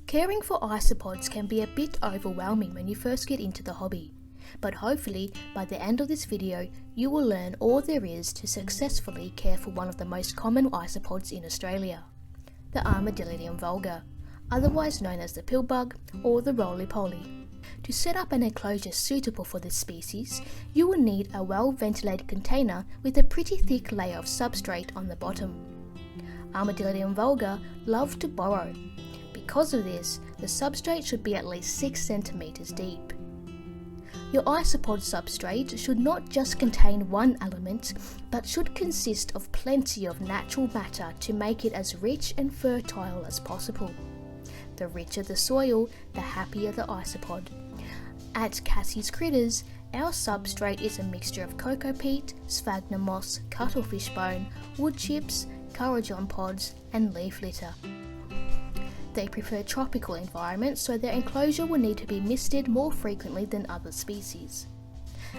Caring for isopods can be a bit overwhelming when you first get into the hobby, but hopefully by the end of this video you will learn all there is to successfully care for one of the most common isopods in Australia, the Armadillidium vulgare, otherwise known as the pillbug or the roly-poly. To set up an enclosure suitable for this species, you will need a well-ventilated container with a pretty thick layer of substrate on the bottom. Armadillidium vulgare love to burrow. Because of this, the substrate should be at least 6 centimeters deep. Your isopod substrate should not just contain one element, but should consist of plenty of natural matter to make it as rich and fertile as possible. The richer the soil, the happier the isopod. At Cassie's Critters, our substrate is a mixture of cocoa peat, sphagnum moss, cuttlefish bone, wood chips, coragon pods, and leaf litter. They prefer tropical environments, so their enclosure will need to be misted more frequently than other species.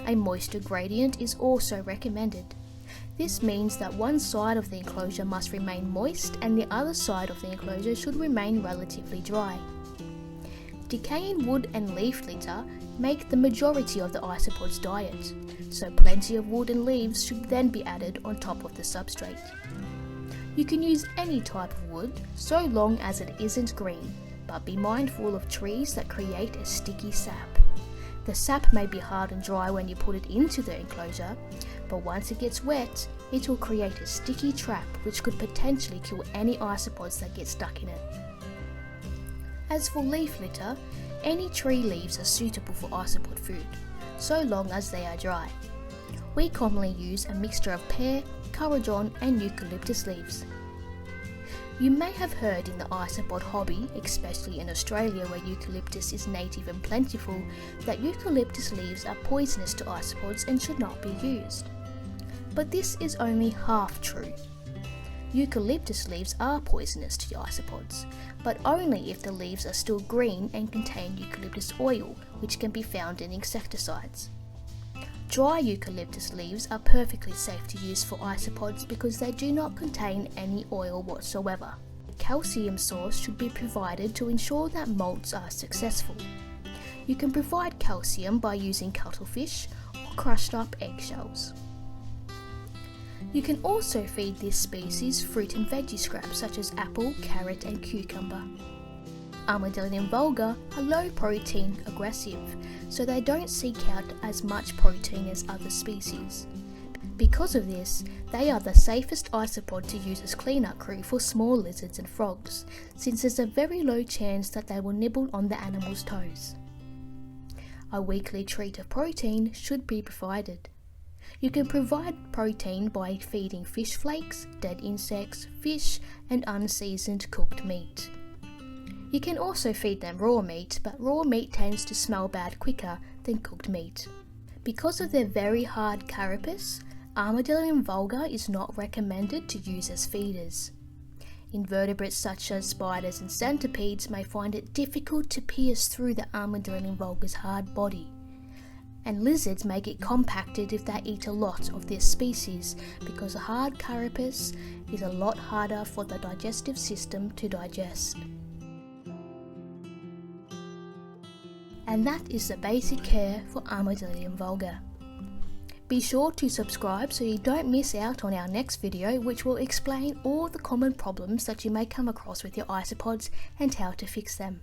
A moisture gradient is also recommended. This means that one side of the enclosure must remain moist and the other side of the enclosure should remain relatively dry. Decaying wood and leaf litter make the majority of the isopod's diet, so plenty of wood and leaves should then be added on top of the substrate. You can use any type of wood, so long as it isn't green, but be mindful of trees that create a sticky sap. The sap may be hard and dry when you put it into the enclosure, but once it gets wet, it will create a sticky trap which could potentially kill any isopods that get stuck in it. As for leaf litter, any tree leaves are suitable for isopod food, so long as they are dry. We commonly use a mixture of pear, coragon and eucalyptus leaves. You may have heard in the isopod hobby, especially in Australia where eucalyptus is native and plentiful, that eucalyptus leaves are poisonous to isopods and should not be used. But this is only half true. Eucalyptus leaves are poisonous to isopods, but only if the leaves are still green and contain eucalyptus oil, which can be found in insecticides. Dry eucalyptus leaves are perfectly safe to use for isopods because they do not contain any oil whatsoever. A calcium source should be provided to ensure that molts are successful. You can provide calcium by using cuttlefish or crushed up eggshells. You can also feed this species fruit and veggie scraps such as apple, carrot and cucumber. Armadillidium vulgare are low protein aggressive, so they don't seek out as much protein as other species. Because of this, they are the safest isopod to use as cleanup crew for small lizards and frogs, since there's a very low chance that they will nibble on the animal's toes. A weekly treat of protein should be provided. You can provide protein by feeding fish flakes, dead insects, fish and unseasoned cooked meat. You can also feed them raw meat, but raw meat tends to smell bad quicker than cooked meat. Because of their very hard carapace, Armadillidium vulgare is not recommended to use as feeders. Invertebrates such as spiders and centipedes may find it difficult to pierce through the Armadillidium vulgare's hard body. And lizards may get compacted if they eat a lot of this species because a hard carapace is a lot harder for the digestive system to digest. And that is the basic care for Armadillidium vulgare. Be sure to subscribe so you don't miss out on our next video, which will explain all the common problems that you may come across with your isopods and how to fix them.